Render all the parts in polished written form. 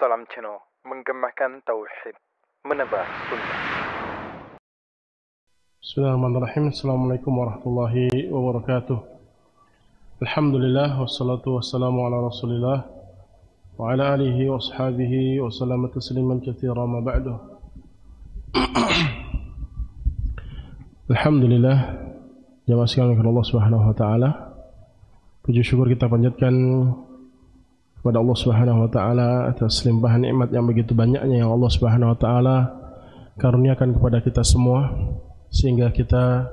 dalam channel Menggemakan Tauhid, Menebar Sunnah. Bismillahirrahmanirrahim. Assalamualaikum warahmatullahi wabarakatuh. Alhamdulillah, wassalatu wassalamu ala rasulillah wa ala alihi wa ashabihi wa salama tasliman katsira ma ba'du. Alhamdulillah, jamaah sekalian kepada Allah Subhanahu wa taala. Puji syukur kita panjatkan kepada Allah Subhanahu wa taala atas limpahan nikmat yang begitu banyaknya yang Allah Subhanahu wa taala karuniakan kepada kita semua, sehingga kita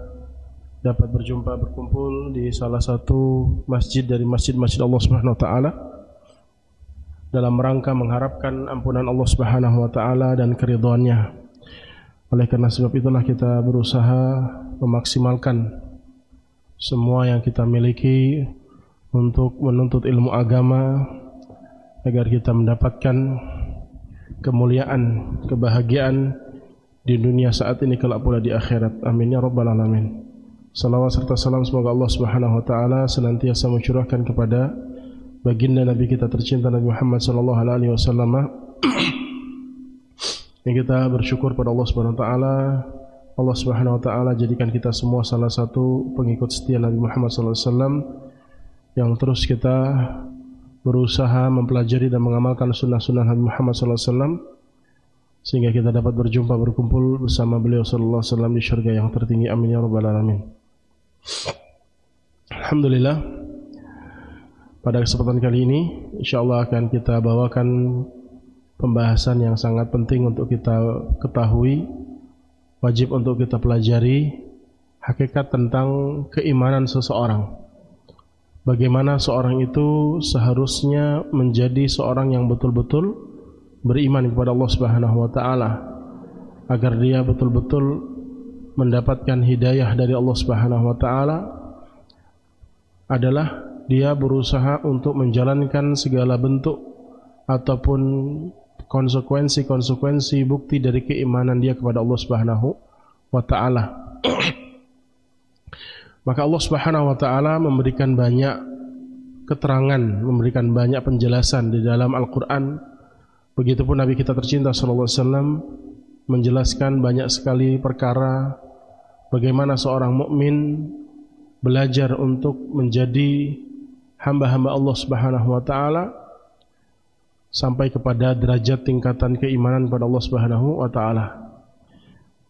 dapat berkumpul di salah satu masjid dari masjid-masjid Allah Subhanahu wa taala dalam rangka mengharapkan ampunan Allah Subhanahu wa taala dan keridhaannya. Oleh karena sebab itulah kita berusaha memaksimalkan semua yang kita miliki untuk menuntut ilmu agama agar kita mendapatkan kemuliaan, kebahagiaan di dunia saat ini kelak pula di akhirat. Amin ya rabbal alamin. Salawat serta salam semoga Allah Subhanahu wa taala senantiasa mencurahkan kepada baginda Nabi kita tercinta Nabi Muhammad sallallahu alaihi wasallam. Yang kita bersyukur pada Allah Subhanahu wa taala, Allah Subhanahu wa taala jadikan kita semua salah satu pengikut setia Nabi Muhammad sallallahu alaihi wasallam yang terus kita berusaha mempelajari dan mengamalkan sunnah-sunnah Nabi Muhammad sallallahu alaihi wasallam sehingga kita dapat berjumpa berkumpul bersama beliau sallallahu alaihi wasallam di syurga yang tertinggi. Amin ya rabbal alamin. Alhamdulillah, pada kesempatan kali ini insyaallah akan kita bawakan pembahasan yang sangat penting untuk kita ketahui, wajib untuk kita pelajari, hakikat tentang keimanan seseorang. Bagaimana seorang itu seharusnya menjadi seorang yang betul-betul beriman kepada Allah Subhanahu wa taala agar dia betul-betul mendapatkan hidayah dari Allah Subhanahu wa taala adalah dia berusaha untuk menjalankan segala bentuk ataupun konsekuensi bukti dari keimanan dia kepada Allah Subhanahu wa taala. Maka Allah Subhanahu wa taala memberikan banyak keterangan, memberikan banyak penjelasan di dalam Al-Qur'an. Begitupun Nabi kita tercinta sallallahu alaihi wasallam menjelaskan banyak sekali perkara bagaimana seorang mukmin belajar untuk menjadi hamba-hamba Allah Subhanahu wa taala sampai kepada derajat tingkatan keimanan kepada Allah Subhanahu wa taala.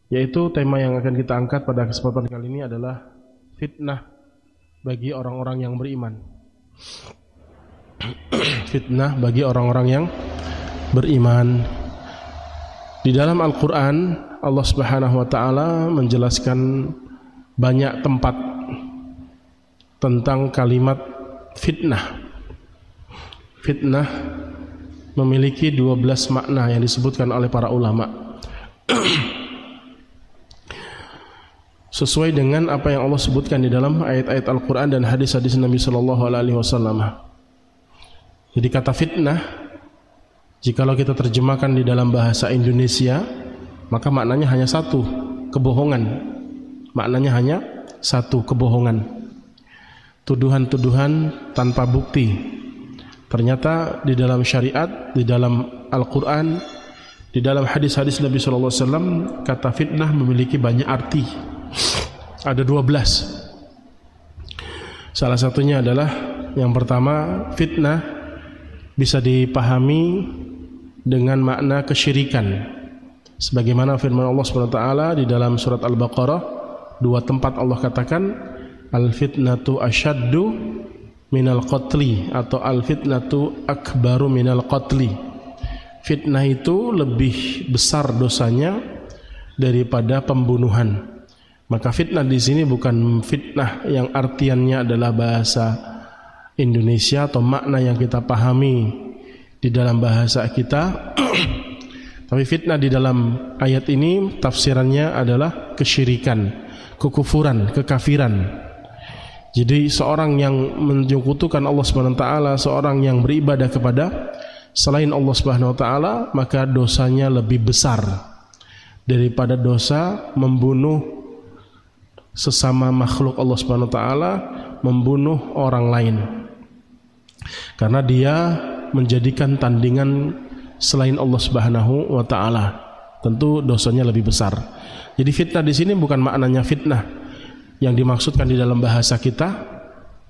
Yaitu tema yang akan kita angkat pada kesempatan kali ini adalah fitnah bagi orang-orang yang beriman. Fitnah bagi orang-orang yang beriman. Di dalam Al-Quran Allah Subhanahu wa ta'ala menjelaskan banyak tempat tentang kalimat fitnah. Fitnah memiliki 12 makna yang disebutkan oleh para ulama sesuai dengan apa yang Allah sebutkan di dalam ayat-ayat Al-Quran dan hadis-hadis Nabi Sallallahu Alaihi Wasallam. Jadi kata fitnah, jikalau kita terjemahkan di dalam bahasa Indonesia, maka maknanya hanya satu, kebohongan. Maknanya hanya satu, kebohongan. Tuduhan-tuduhan tanpa bukti. Ternyata di dalam syariat, di dalam Al-Quran, di dalam hadis-hadis Nabi Sallallahu Alaihi Wasallam, kata fitnah memiliki banyak arti. Ada 12. Salah satunya adalah yang pertama, fitnah bisa dipahami dengan makna kesyirikan. Sebagaimana firman Allah SWT di dalam surat Al-Baqarah, 2 tempat Allah katakan al-fitnatu asyaddu minal qatli atau al-fitnatu akbaru minal qatli. Fitnah itu lebih besar dosanya daripada pembunuhan. Maka fitnah di sini bukan fitnah yang artiannya adalah bahasa Indonesia atau makna yang kita pahami di dalam bahasa kita. Tapi fitnah di dalam ayat ini tafsirannya adalah kesyirikan, kekufuran, kekafiran. Jadi seorang yang menyekutukan Allah Subhanahu wa taala, seorang yang beribadah kepada selain Allah Subhanahu wa taala, maka dosanya lebih besar daripada dosa membunuh sesama makhluk Allah Subhanahu wa taala, membunuh orang lain. Karena dia menjadikan tandingan selain Allah Subhanahu wa taala. Tentu dosanya lebih besar. Jadi fitnah di sini bukan maknanya fitnah yang dimaksudkan di dalam bahasa kita,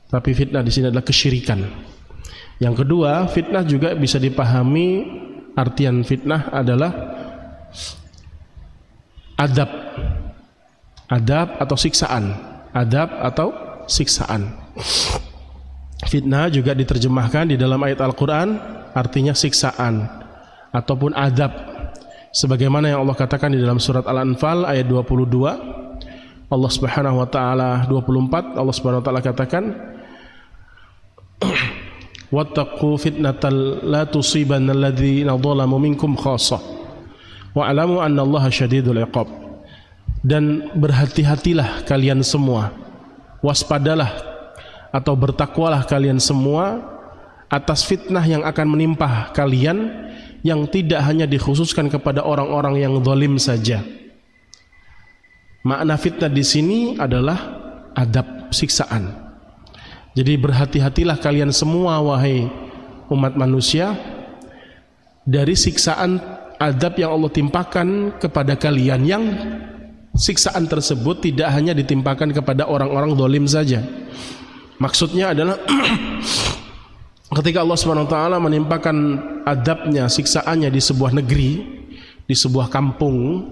tapi fitnah di sini adalah kesyirikan. Yang kedua, fitnah juga bisa dipahami artian fitnah adalah adab. Adab atau siksaan. Adab atau siksaan. Fitnah juga diterjemahkan di dalam ayat Al-Quran artinya siksaan ataupun adab, sebagaimana yang Allah katakan di dalam surat Al-Anfal ayat 22, Allah Subhanahu wa taala 24, Allah Subhanahu wa taala katakan wattaqu fitnatal la tusibanna alladzina zalamu minkum khassah wa'lamu annallaha syadidul iqab. Dan berhati-hatilah kalian semua, waspadalah atau bertakwalah kalian semua atas fitnah yang akan menimpa kalian, yang tidak hanya dikhususkan kepada orang-orang yang zalim saja. Makna fitnah di sini adalah adab, siksaan. Jadi berhati-hatilah kalian semua wahai umat manusia dari siksaan adab yang Allah timpakan kepada kalian, yang siksaan tersebut tidak hanya ditimpakan kepada orang-orang zalim saja. Maksudnya adalah ketika Allah SWT menimpakan adabnya, siksaannya di sebuah negeri, di sebuah kampung,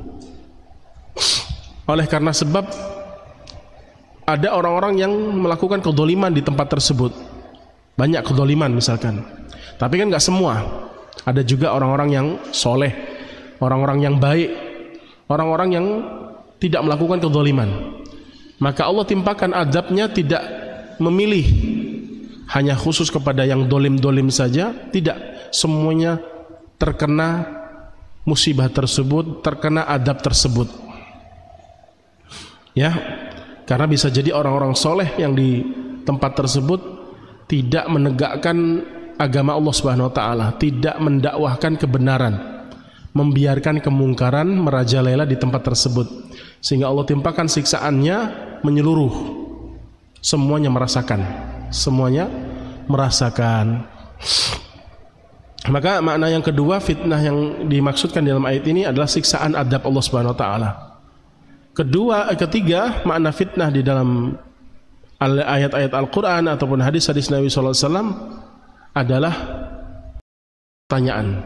oleh karena sebab ada orang-orang yang melakukan kezaliman di tempat tersebut, banyak kezaliman misalkan. Tapi kan gak semua, ada juga orang-orang yang soleh, orang-orang yang baik, orang-orang yang tidak melakukan kezaliman. Maka Allah timpakan adabnya tidak memilih hanya khusus kepada yang dolim-dolim saja, tidak, semuanya terkena musibah tersebut, terkena adab tersebut. Ya, karena bisa jadi orang-orang soleh yang di tempat tersebut tidak menegakkan agama Allah Subhanahu wa taala, tidak mendakwahkan kebenaran, membiarkan kemungkaran merajalela di tempat tersebut, sehingga Allah timpakan siksaannya menyeluruh. Semuanya merasakan, semuanya merasakan. Maka makna yang kedua fitnah yang dimaksudkan dalam ayat ini adalah siksaan adab Allah Subhanahu wa taala. Ketiga, makna fitnah di dalam ayat-ayat Al-Quran ataupun hadis-hadis Nabi SAW adalah pertanyaan.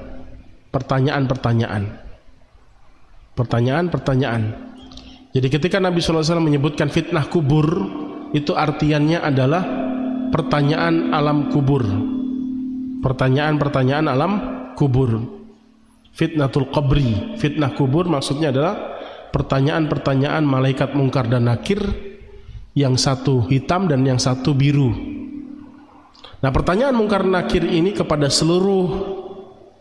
Jadi ketika Nabi SAW menyebutkan fitnah kubur, itu artiannya adalah pertanyaan alam kubur, pertanyaan alam kubur. Fitnatul qabri, fitnah kubur maksudnya adalah pertanyaan-pertanyaan malaikat mungkar dan nakir, yang satu hitam dan yang satu biru. Nah, pertanyaan mungkar nakir ini kepada seluruh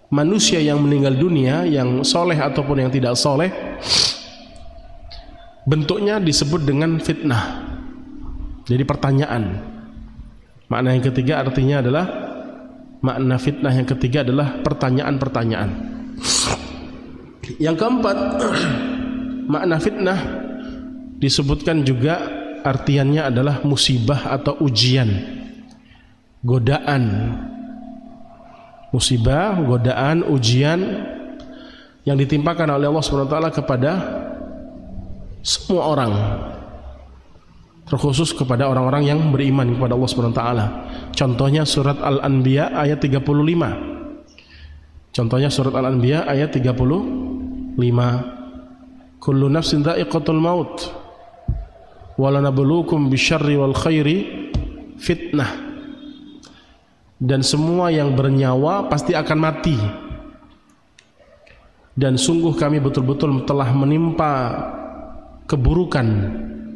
manusia yang meninggal dunia, yang soleh ataupun yang tidak soleh, bentuknya disebut dengan fitnah. Jadi pertanyaan. Makna yang ketiga artinya adalah, makna fitnah yang ketiga adalah pertanyaan-pertanyaan. Yang keempat, makna fitnah disebutkan juga artiannya adalah musibah atau ujian, godaan. Musibah, godaan, ujian yang ditimpakan oleh Allah SWT kepada semua orang, terkhusus kepada orang-orang yang beriman kepada Allah SWT. Contohnya surat Al-Anbiya ayat 35. Contohnya surat Al-Anbiya ayat 35. Kullu nafsin dha'iqatul maut wa lanabluukum bisyarri wal khairi fitnah. Dan semua yang bernyawa pasti akan mati, dan sungguh kami betul-betul telah menimpa keburukan,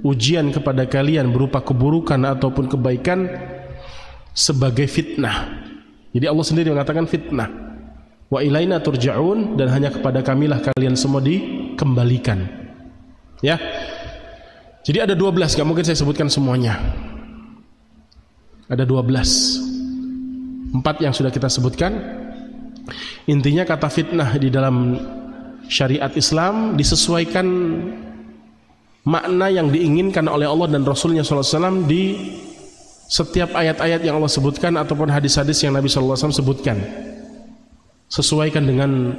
ujian kepada kalian berupa keburukan ataupun kebaikan sebagai fitnah. Jadi Allah sendiri mengatakan fitnah. Wa ilaina turja'un, dan hanya kepada kamilah kalian semua dikembalikan. Ya. Jadi ada 12, gak mungkin saya sebutkan semuanya. Ada 12. 4 yang sudah kita sebutkan. Intinya kata fitnah di dalam syariat Islam disesuaikan makna yang diinginkan oleh Allah dan Rasulnya SAW di setiap ayat-ayat yang Allah sebutkan ataupun hadis-hadis yang Nabi SAW sebutkan. Sesuaikan dengan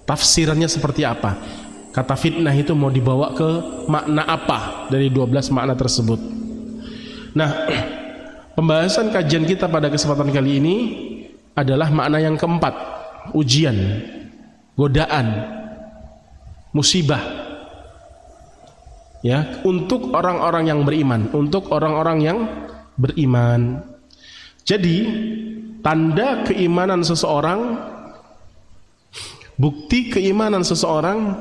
tafsirannya seperti apa. Kata fitnah itu mau dibawa ke makna apa dari 12 makna tersebut. Nah, pembahasan kajian kita pada kesempatan kali ini adalah makna yang keempat, ujian, godaan, musibah. Ya, untuk orang-orang yang beriman, untuk orang-orang yang beriman. Jadi, tanda keimanan seseorang, bukti keimanan seseorang,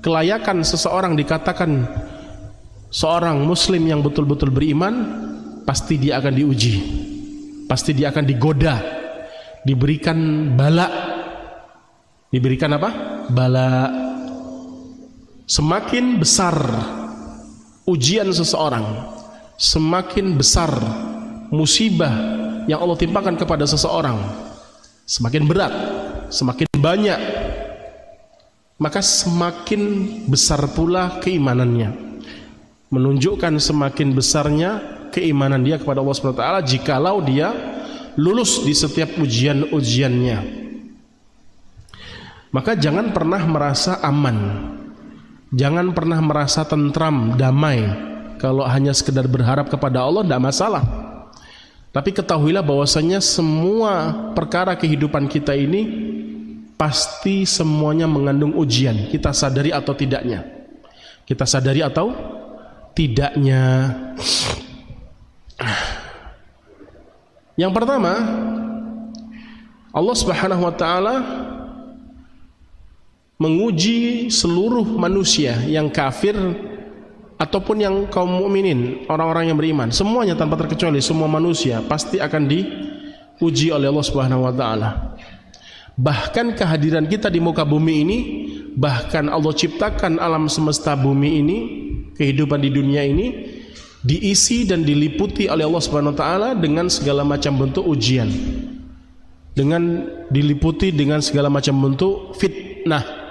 kelayakan seseorang dikatakan seorang muslim yang betul-betul beriman, pasti dia akan diuji, pasti dia akan digoda, diberikan bala. Diberikan apa? Bala. Semakin besar ujian seseorang, semakin besar musibah yang Allah timpakan kepada seseorang, semakin berat, semakin banyak, maka semakin besar pula keimanannya, menunjukkan semakin besarnya keimanan dia kepada Allah SWT jikalau dia lulus di setiap ujian-ujiannya. Maka jangan pernah merasa aman, jangan pernah merasa tentram, damai. Kalau hanya sekedar berharap kepada Allah tidak masalah. Tapi ketahuilah bahwasanya semua perkara kehidupan kita ini pasti semuanya mengandung ujian, kita sadari atau tidaknya. Kita sadari atau tidaknya. Yang pertama, Allah Subhanahu wa taala menguji seluruh manusia yang kafir ataupun yang kaum mukminin, orang-orang yang beriman, semuanya tanpa terkecuali, semua manusia pasti akan diuji oleh Allah Subhanahu wa taala. Bahkan kehadiran kita di muka bumi ini, bahkan Allah ciptakan alam semesta bumi ini, kehidupan di dunia ini diisi dan diliputi oleh Allah Subhanahu wa taala dengan segala macam bentuk ujian, dengan diliputi dengan segala macam bentuk fitnah.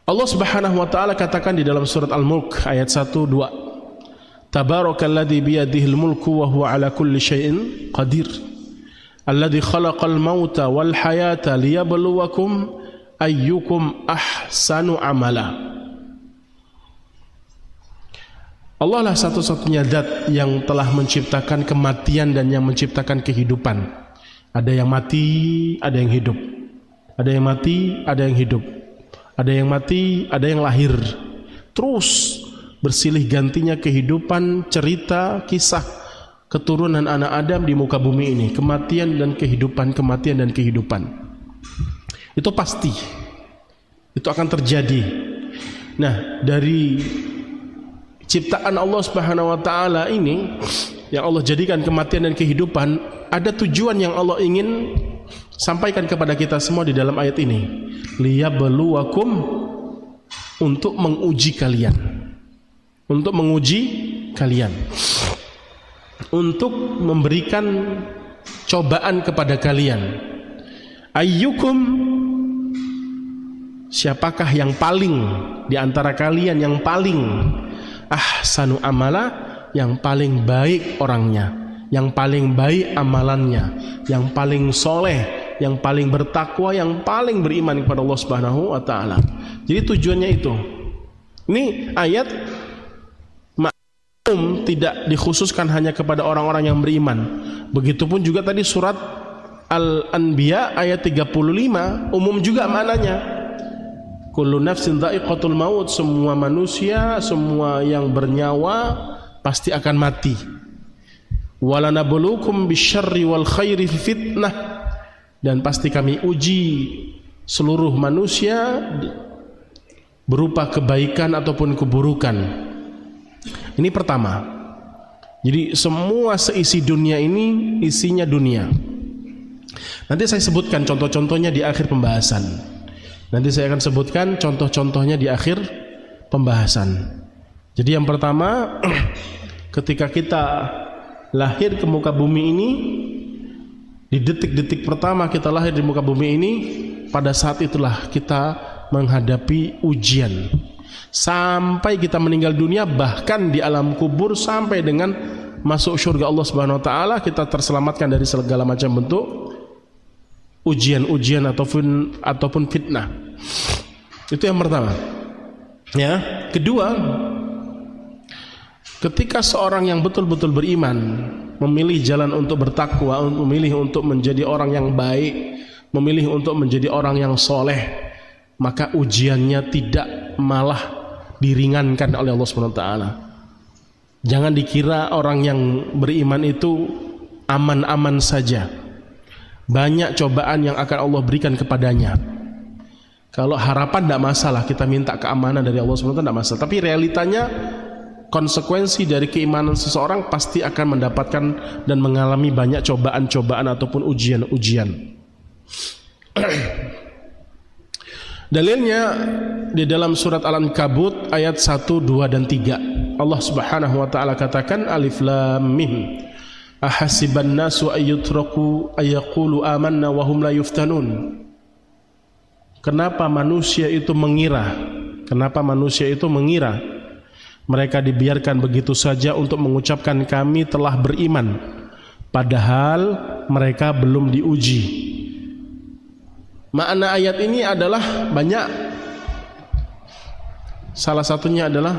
Allah Subhanahu wa taala katakan di dalam surat Al-Mulk ayat 1-2, Tabarakalladzi biyadihil mulku wa huwa ala kulli syai'in qadir, alladzi khalaqal mauta wal hayata liyabluwakum ayyukum ahsanu amala. Allah lah satu-satunya zat yang telah menciptakan kematian dan yang menciptakan kehidupan. Ada yang mati, ada yang hidup. Ada yang mati, ada yang hidup. Ada yang mati, ada yang lahir. Terus bersilih gantinya kehidupan, cerita, kisah keturunan anak Adam di muka bumi ini. Kematian dan kehidupan, kematian dan kehidupan. Itu pasti. Itu akan terjadi. Nah, dari ciptaan Allah Subhanahu wa taala ini yang Allah jadikan kematian dan kehidupan, ada tujuan yang Allah ingin sampaikan kepada kita semua di dalam ayat ini. Liyabluwakum, untuk menguji kalian. Untuk menguji kalian. Untuk memberikan cobaan kepada kalian. Ayyukum, siapakah yang paling di antara kalian yang paling ahsanu amala, yang paling baik orangnya, yang paling baik amalannya, yang paling soleh, yang paling bertakwa, yang paling beriman kepada Allah Subhanahu wa taala. Jadi tujuannya itu. Ini ayat maklum tidak dikhususkan hanya kepada orang-orang yang beriman. Begitupun juga tadi surat Al-Anbiya ayat 35 umum juga maknanya. Kullu nafsin dha'iqatul maut, semua manusia, semua yang bernyawa pasti akan mati. Walanabluukum bisyarri wal khairi fitnah, dan pasti kami uji seluruh manusia berupa kebaikan ataupun keburukan. Ini pertama. Jadi semua seisi dunia ini isinya dunia. Nanti saya sebutkan contoh-contohnya di akhir pembahasan. Nanti saya akan sebutkan contoh-contohnya di akhir pembahasan. Jadi yang pertama, ketika kita lahir ke muka bumi ini, di detik-detik pertama kita lahir di muka bumi ini, pada saat itulah kita menghadapi ujian. Sampai kita meninggal dunia, bahkan di alam kubur, sampai dengan masuk surga Allah Subhanahu wa taala, kita terselamatkan dari segala macam bentuk ujian-ujian ataupun fitnah. Itu yang pertama. Ya, kedua, ketika seorang yang betul-betul beriman memilih jalan untuk bertakwa, memilih untuk menjadi orang yang baik, memilih untuk menjadi orang yang soleh, maka ujiannya tidak malah diringankan oleh Allah SWT. Jangan dikira orang yang beriman itu aman-aman saja. Banyak cobaan yang akan Allah berikan kepadanya. Kalau harapan tidak masalah, kita minta keamanan dari Allah SWT tidak masalah. Tapi realitanya konsekuensi dari keimanan seseorang pasti akan mendapatkan dan mengalami banyak cobaan-cobaan ataupun ujian-ujian. Dalilnya di dalam surat Al-Ankabut ayat 1, 2 dan 3. Allah Subhanahu wa taala katakan, Alif Lam Mim. Ahasiban nasu ayyutraku ayyaqulu amanna wa hum la yuftanun. Kenapa manusia itu mengira? Kenapa manusia itu mengira mereka dibiarkan begitu saja untuk mengucapkan kami telah beriman, padahal mereka belum diuji. Makna ayat ini adalah banyak. Salah satunya adalah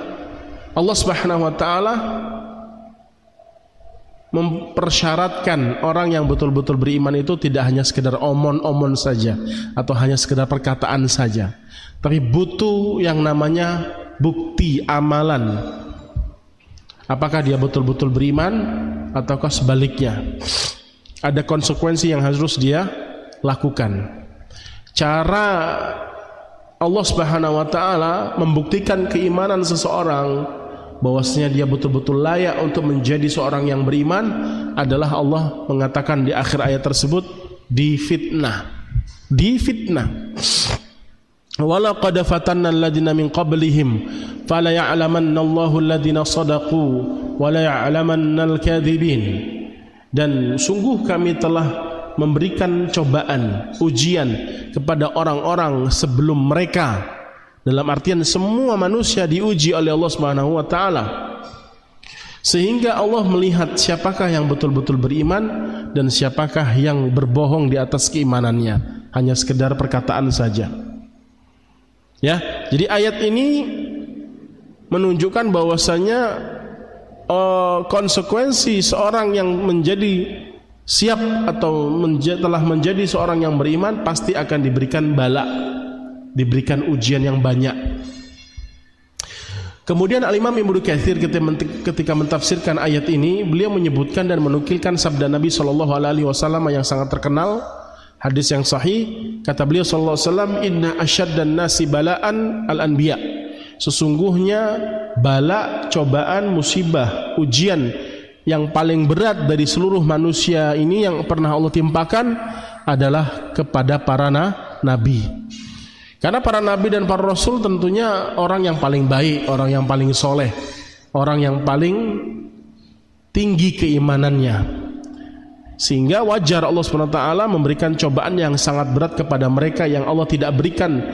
Allah Subhanahu wa taala mempersyaratkan orang yang betul-betul beriman itu tidak hanya sekedar omon-omon saja atau hanya sekedar perkataan saja, tapi butuh yang namanya bukti amalan. Apakah dia betul-betul beriman ataukah sebaliknya? Ada konsekuensi yang harus dia lakukan. Cara Allah Subhanahu wa taala membuktikan keimanan seseorang bahwasanya dia betul-betul layak untuk menjadi seorang yang beriman adalah Allah mengatakan di akhir ayat tersebut, difitnah. Walaqad fatanna alladziina min qablihim fala ya'lamanna Allahu alladziina shadaqu wa la ya'lamanna al-kadzibin. Dan sungguh kami telah memberikan cobaan, ujian kepada orang-orang sebelum mereka. Dalam artian semua manusia diuji oleh Allah Subhanahu wa taala. Sehingga Allah melihat siapakah yang betul-betul beriman dan siapakah yang berbohong di atas keimanannya, hanya sekedar perkataan saja. Ya, jadi ayat ini menunjukkan bahwasanya konsekuensi seorang yang menjadi siap atau telah menjadi seorang yang beriman pasti akan diberikan bala, diberikan ujian yang banyak. Kemudian Al-Imam Ibnu Katsir ketika mentafsirkan ayat ini, beliau menyebutkan dan menukilkan sabda Nabi SAW yang sangat terkenal, hadis yang sahih. Kata beliau SAW, Inna asyaddan nasi bala'an al-anbiya. Sesungguhnya bala, cobaan, musibah, ujian yang paling berat dari seluruh manusia ini yang pernah Allah timpakan adalah kepada para nabi. Karena para nabi dan para rasul tentunya orang yang paling baik, orang yang paling soleh, orang yang paling tinggi keimanannya. Sehingga wajar Allah SWT memberikan cobaan yang sangat berat kepada mereka yang Allah tidak berikan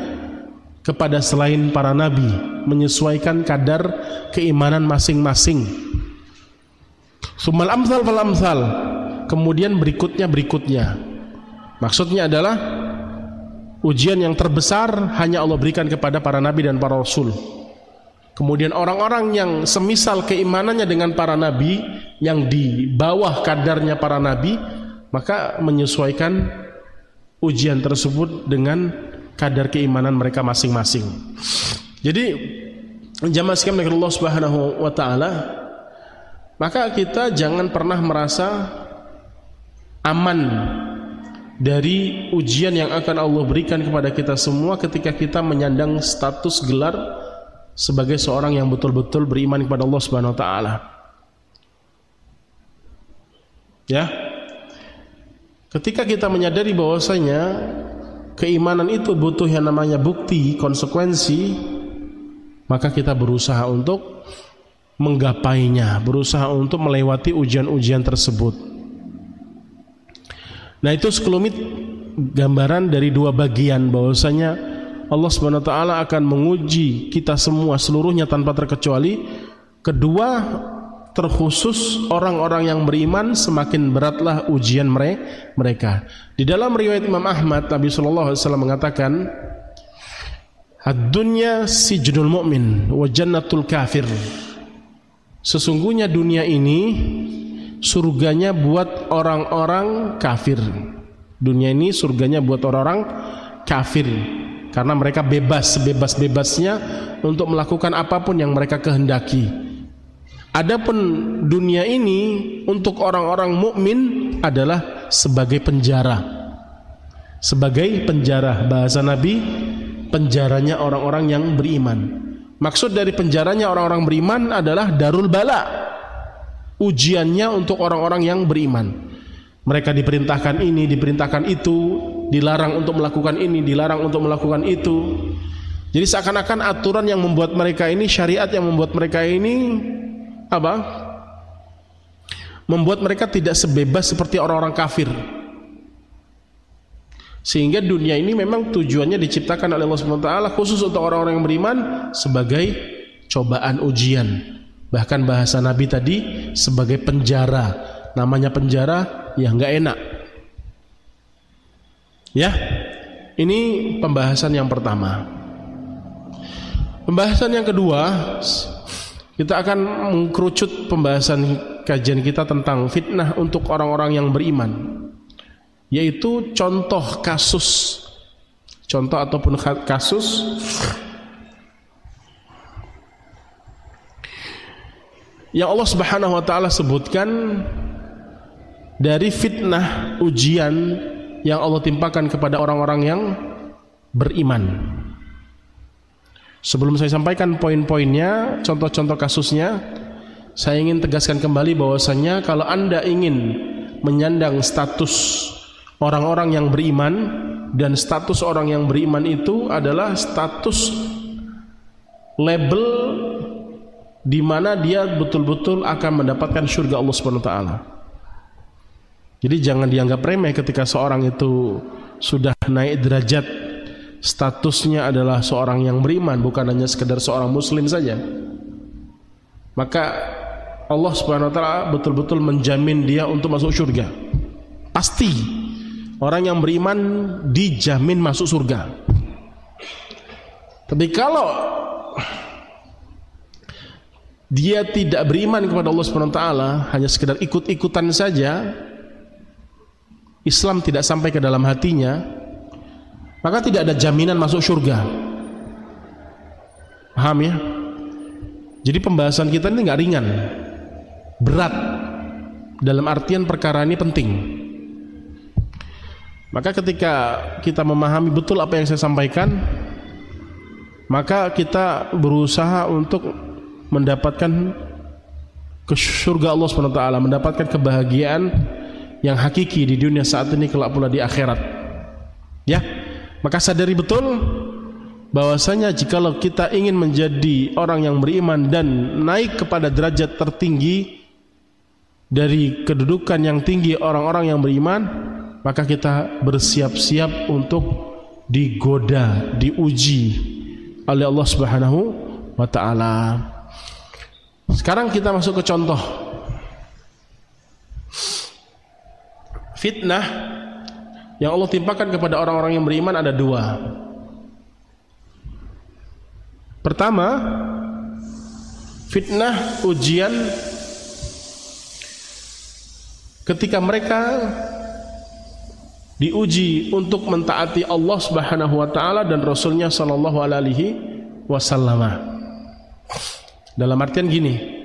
kepada selain para nabi, menyesuaikan kadar keimanan masing-masing. Sumal amsal fal amsal. Kemudian berikutnya. Maksudnya adalah ujian yang terbesar hanya Allah berikan kepada para nabi dan para rasul. Kemudian orang-orang yang semisal keimanannya dengan para nabi, yang di bawah kadarnya para nabi, maka menyesuaikan ujian tersebut dengan kadar keimanan mereka masing-masing. Jadi jamaah sekalian dari Allah Subhanahu wa taala, maka kita jangan pernah merasa aman dari ujian yang akan Allah berikan kepada kita semua ketika kita menyandang status gelar sebagai seorang yang betul-betul beriman kepada Allah Subhanahu wa taala. Ya. Ketika kita menyadari bahwasanya keimanan itu butuh yang namanya bukti, konsekuensi, maka kita berusaha untuk menggapainya, berusaha untuk melewati ujian-ujian tersebut. Nah, itu sekelumit gambaran dari dua bagian bahwasanya Allah SWT akan menguji kita semua seluruhnya tanpa terkecuali. Kedua, terkhusus orang-orang yang beriman semakin beratlah ujian mereka. Di dalam riwayat Imam Ahmad, Nabi sallallahu alaihi wasallam mengatakan, "Ad-dunya sijnul mu'min wa jannatul kafir." Sesungguhnya dunia ini surganya buat orang-orang kafir. Dunia ini surganya buat orang-orang kafir, karena mereka bebas sebebas-bebasnya untuk melakukan apapun yang mereka kehendaki. Adapun dunia ini untuk orang-orang mukmin adalah sebagai penjara. Sebagai penjara, bahasa Nabi, penjaranya orang-orang yang beriman. Maksud dari penjaranya orang-orang beriman adalah darul bala, ujiannya untuk orang-orang yang beriman. Mereka diperintahkan ini, diperintahkan itu, dilarang untuk melakukan ini, dilarang untuk melakukan itu. Jadi seakan-akan aturan yang membuat mereka ini, syariat yang membuat mereka ini apa? Membuat mereka tidak sebebas seperti orang-orang kafir. Sehingga dunia ini memang tujuannya diciptakan oleh Allah SWT khusus untuk orang-orang yang beriman sebagai cobaan ujian. Bahkan bahasa Nabi tadi sebagai penjara. Namanya penjara ya nggak enak. Ya, ini pembahasan yang pertama. Pembahasan yang kedua, kita akan mengkerucut pembahasan kajian kita tentang fitnah untuk orang-orang yang beriman, yaitu contoh kasus, contoh ataupun kasus yang Allah Subhanahu wa taala sebutkan dari fitnah ujian yang Allah timpakan kepada orang-orang yang beriman. Sebelum saya sampaikan poin-poinnya, contoh-contoh kasusnya, saya ingin tegaskan kembali bahwasannya kalau Anda ingin menyandang status orang-orang yang beriman, dan status orang yang beriman itu adalah status label di mana dia betul-betul akan mendapatkan surga Allah Subhanahu wa taala. Jadi jangan dianggap remeh ketika seorang itu sudah naik derajat, statusnya adalah seorang yang beriman, bukan hanya sekedar seorang muslim saja. Maka Allah Subhanahu wa taala betul-betul menjamin dia untuk masuk surga. Pasti orang yang beriman dijamin masuk surga. Tapi kalau dia tidak beriman kepada Allah Subhanahu wa taala, hanya sekedar ikut-ikutan saja, Islam tidak sampai ke dalam hatinya, maka tidak ada jaminan masuk surga. Paham ya? Jadi pembahasan kita ini nggak ringan, berat, dalam artian perkara ini penting. Maka ketika kita memahami betul apa yang saya sampaikan, maka kita berusaha untuk mendapatkan ke surga Allah SWT, mendapatkan kebahagiaan yang hakiki di dunia saat ini, kelak pula di akhirat. Ya, maka sadari betul bahwasanya jikalau kita ingin menjadi orang yang beriman dan naik kepada derajat tertinggi dari kedudukan yang tinggi orang-orang yang beriman, maka kita bersiap-siap untuk digoda, diuji oleh Allah Subhanahu wa taala. Sekarang kita masuk ke contoh fitnah yang Allah timpakan kepada orang-orang yang beriman. Ada dua. Pertama, fitnah ujian ketika mereka diuji untuk mentaati Allah Subhanahu wa taala dan Rasulnya sallallahu alaihi wasallam. Dalam artian gini,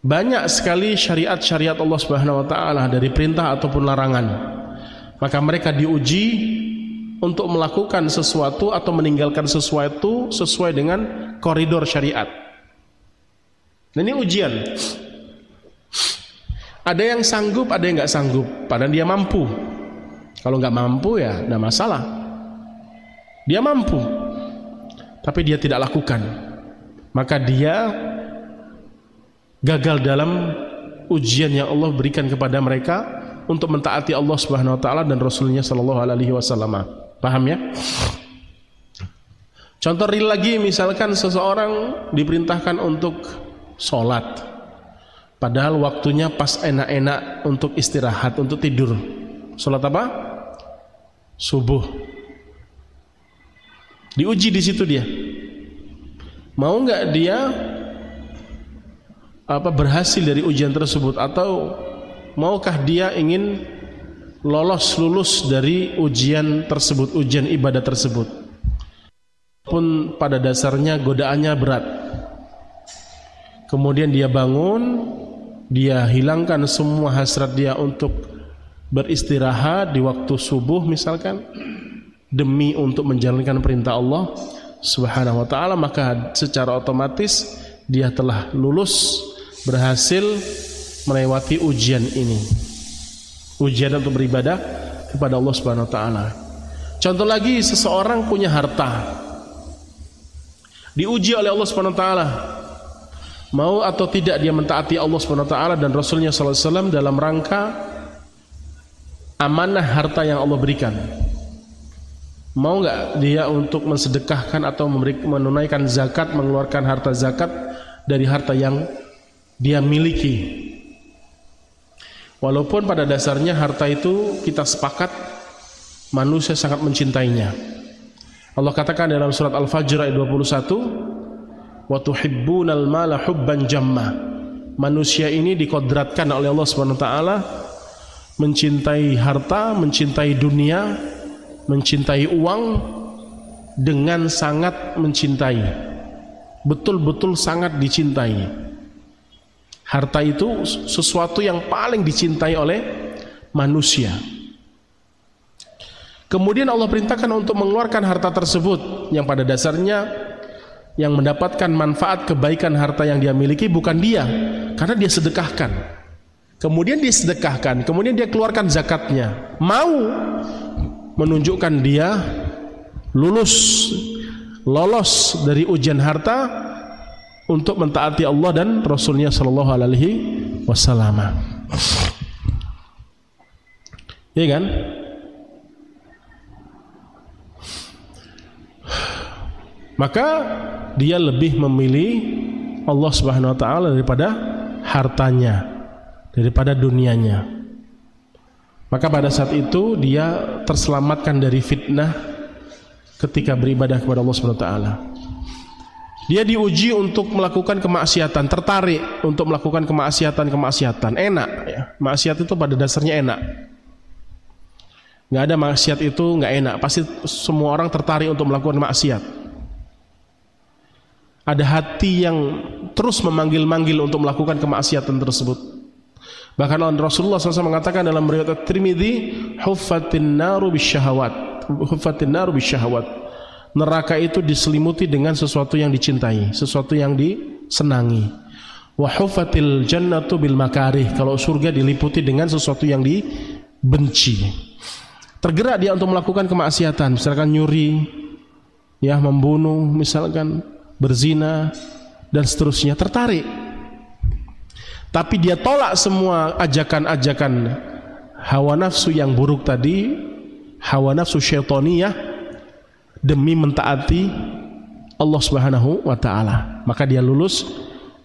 banyak sekali syariat-syariat Allah Subhanahu wa taala dari perintah ataupun larangan. Maka mereka diuji untuk melakukan sesuatu atau meninggalkan sesuatu sesuai dengan koridor syariat. Nah, ini ujian. Ada yang sanggup, ada yang nggak sanggup, padahal dia mampu. Kalau nggak mampu ya nggak masalah. Dia mampu, tapi dia tidak lakukan. Maka dia gagal dalam ujian yang Allah berikan kepada mereka untuk mentaati Allah Subhanahu wa taala dan Rasulnya sallallahu alaihi wasallam. Paham ya? Contoh real lagi, misalkan seseorang diperintahkan untuk sholat, Padahal waktunya pas enak-enak untuk istirahat, untuk tidur. Salat apa? Subuh. Diuji di situ dia. Mau nggak dia berhasil dari ujian tersebut, atau maukah dia ingin lulus dari ujian tersebut, ujian ibadah tersebut? Pun pada dasarnya godaannya berat. Kemudian dia bangun, dia hilangkan semua hasrat dia untuk beristirahat di waktu subuh misalkan, demi untuk menjalankan perintah Allah Subhanahu wa ta'ala, maka secara otomatis dia telah lulus, berhasil melewati ujian ini, ujian untuk beribadah kepada Allah Subhanahu wa ta'ala. Contoh lagi, seseorang punya harta, diuji oleh Allah Subhanahu wa ta'ala, mau atau tidak dia mentaati Allah Subhanahu wa ta'ala dan Rasulnya sallallahu alaihi wasallam dalam rangka amanah harta yang Allah berikan. Mau nggak dia untuk mensedekahkan atau menunaikan zakat, mengeluarkan harta zakat dari harta yang dia miliki? Walaupun pada dasarnya harta itu kita sepakat manusia sangat mencintainya. Allah katakan dalam surat Al-Fajr ayat 21, wa tuhibbunal mala hubban jamma. Manusia ini dikodratkan oleh Allah Subhanahu wa taala mencintai harta, mencintai dunia, mencintai uang dengan sangat mencintai, betul-betul sangat dicintai. Harta itu sesuatu yang paling dicintai oleh manusia. Kemudian Allah perintahkan untuk mengeluarkan harta tersebut, yang pada dasarnya yang mendapatkan manfaat kebaikan harta yang dia miliki bukan dia, karena dia sedekahkan. Kemudian dia sedekahkan, kemudian dia keluarkan zakatnya, mau menunjukkan dia lolos dari ujian harta untuk mentaati Allah dan Rasulnya sallallahu alaihi wasallam. Iya kan? Maka dia lebih memilih Allah Subhanahu wa taala daripada hartanya, daripada dunianya. Maka pada saat itu dia terselamatkan dari fitnah ketika beribadah kepada Allah Subhanahu wa taala. Dia diuji untuk melakukan kemaksiatan, tertarik untuk melakukan kemaksiatan. Enak ya. Maksiat itu pada dasarnya enak. Nggak ada maksiat itu nggak enak. Pasti semua orang tertarik untuk melakukan maksiat. Ada hati yang terus memanggil-manggil untuk melakukan kemaksiatan tersebut. Bahkan Rasulullah SAW mengatakan dalam riwayat Tirmidzi, huffatin naru bisyahawat. Neraka itu diselimuti dengan sesuatu yang dicintai, sesuatu yang disenangi. Wa huffatil jannatu bil makarih. Kalau surga diliputi dengan sesuatu yang dibenci. Tergerak dia untuk melakukan kemaksiatan, misalkan nyuri, ya, membunuh, misalkan berzina dan seterusnya, tertarik. Tapi dia tolak semua ajakan-ajakan hawa nafsu yang buruk tadi, hawa nafsu syaitaniyah, demi mentaati Allah Subhanahu wa taala. Maka dia lulus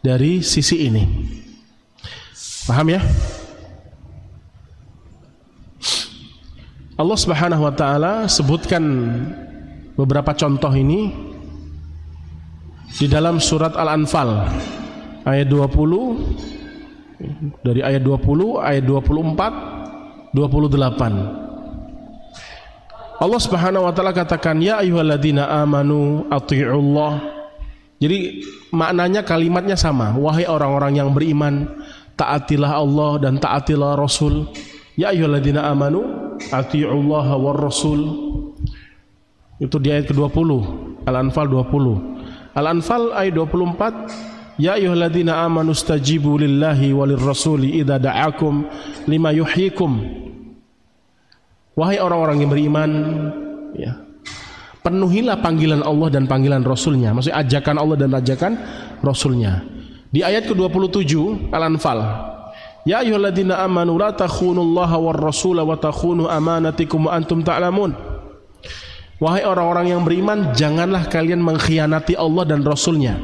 dari sisi ini. Paham ya? Allah Subhanahu wa taala sebutkan beberapa contoh ini di dalam surat Al-Anfal ayat 20, dari ayat 20, ayat 24, 28. Allah Subhanahu wa taala katakan, ya ayyuhalladzina amanu athi'ullah. Jadi maknanya, kalimatnya sama. Wahai orang-orang yang beriman, taatilah Allah dan taatilah Rasul. Ya ayyuhalladzina amanu athi'ullaha war rasul. Itu di ayat ke-20, Al-Anfal 20. Al-Anfal ayat 24, ya ayyuhalladzina amanu stajibu lillahi walir rasuli idza da'akum lima yuhyikum. Wahai orang-orang yang beriman, ya, penuhilah panggilan Allah dan panggilan Rasulnya. Maksudnya ajakan Allah dan ajakan Rasulnya. Di ayat ke-27 Al-Anfal, ya ayyuhalladzina amanu la takhunullaha war rasula wa takhunu amanatikum wa antum ta'lamun. Wahai orang-orang yang beriman, janganlah kalian mengkhianati Allah dan Rasulnya,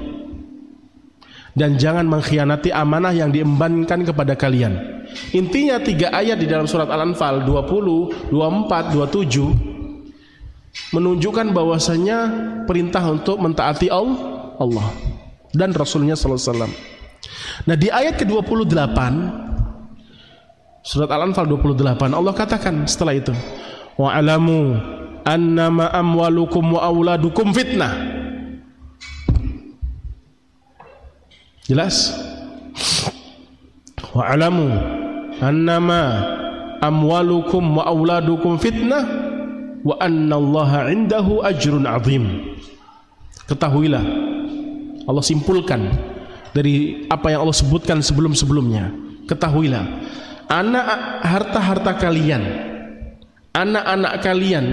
dan jangan mengkhianati amanah yang diembankan kepada kalian. Intinya 3 ayat di dalam surat Al-Anfal 20, 24, 27 menunjukkan bahwasanya perintah untuk mentaati Allah dan Rasulnya sallallahu alaihi wasallam. Nah, di ayat ke-28 surat Al-Anfal 28 Allah katakan setelah itu, wa'alamu annama amwalukum wa auladukum fitnah. Jelas? Wa'alamu annama amwalukum wa auladukum fitnah wa annallaha indahu ajrun azim. Ketahuilah, Allah simpulkan dari apa yang Allah sebutkan sebelum-sebelumnya. Ketahuilah, harta-harta kalian, anak-anak kalian,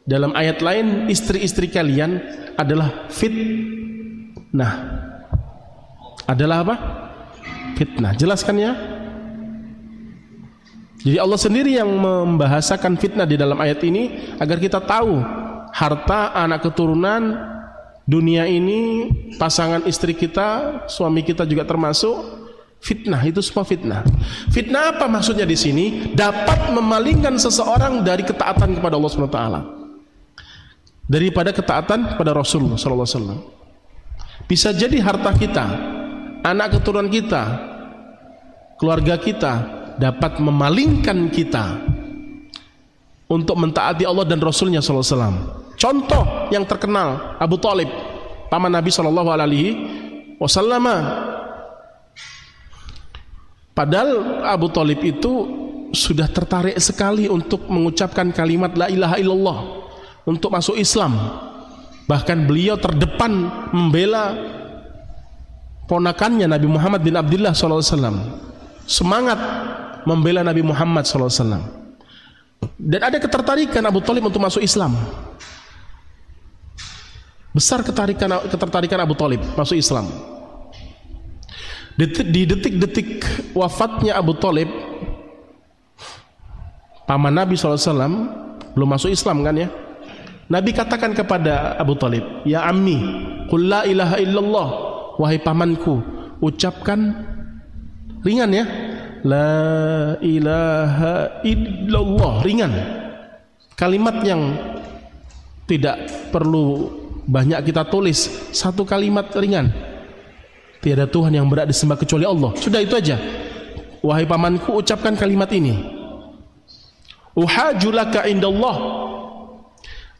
dalam ayat lain istri-istri kalian adalah fitnah. Adalah apa? Fitnah. Jelaskan ya. Jadi Allah sendiri yang membahasakan fitnah di dalam ayat ini agar kita tahu harta, anak keturunan, dunia ini, pasangan istri kita, suami kita juga termasuk fitnah. Itu semua fitnah. Fitnah apa maksudnya di sini? Dapat memalingkan seseorang dari ketaatan kepada Allah SWT, daripada ketaatan pada Rasulullah SAW. Bisa jadi harta kita, anak keturunan kita, keluarga kita dapat memalingkan kita untuk mentaati Allah dan Rasulnya SAW. Contoh yang terkenal, Abu Thalib, paman Nabi SAW. Padahal Abu Thalib itu sudah tertarik sekali untuk mengucapkan kalimat la ilaha illallah, untuk masuk Islam. Bahkan beliau terdepan membela ponakannya Nabi Muhammad bin Abdullah SAW, semangat membela Nabi Muhammad SAW. Dan ada ketertarikan Abu Thalib untuk masuk Islam. Besar ketertarikan Abu Thalib masuk Islam. Di detik-detik wafatnya Abu Thalib, paman Nabi SAW, belum masuk Islam kan ya, Nabi katakan kepada Abu Thalib, ya ammi, qul la ilaha illallah, wahai pamanku, ucapkan, ringan ya, la ilaha illallah, ringan, kalimat yang tidak perlu banyak kita tulis, satu kalimat ringan, tiada Tuhan yang berhak disembah kecuali Allah, sudah itu aja. Wahai pamanku, ucapkan kalimat ini, uhajulaka indallah,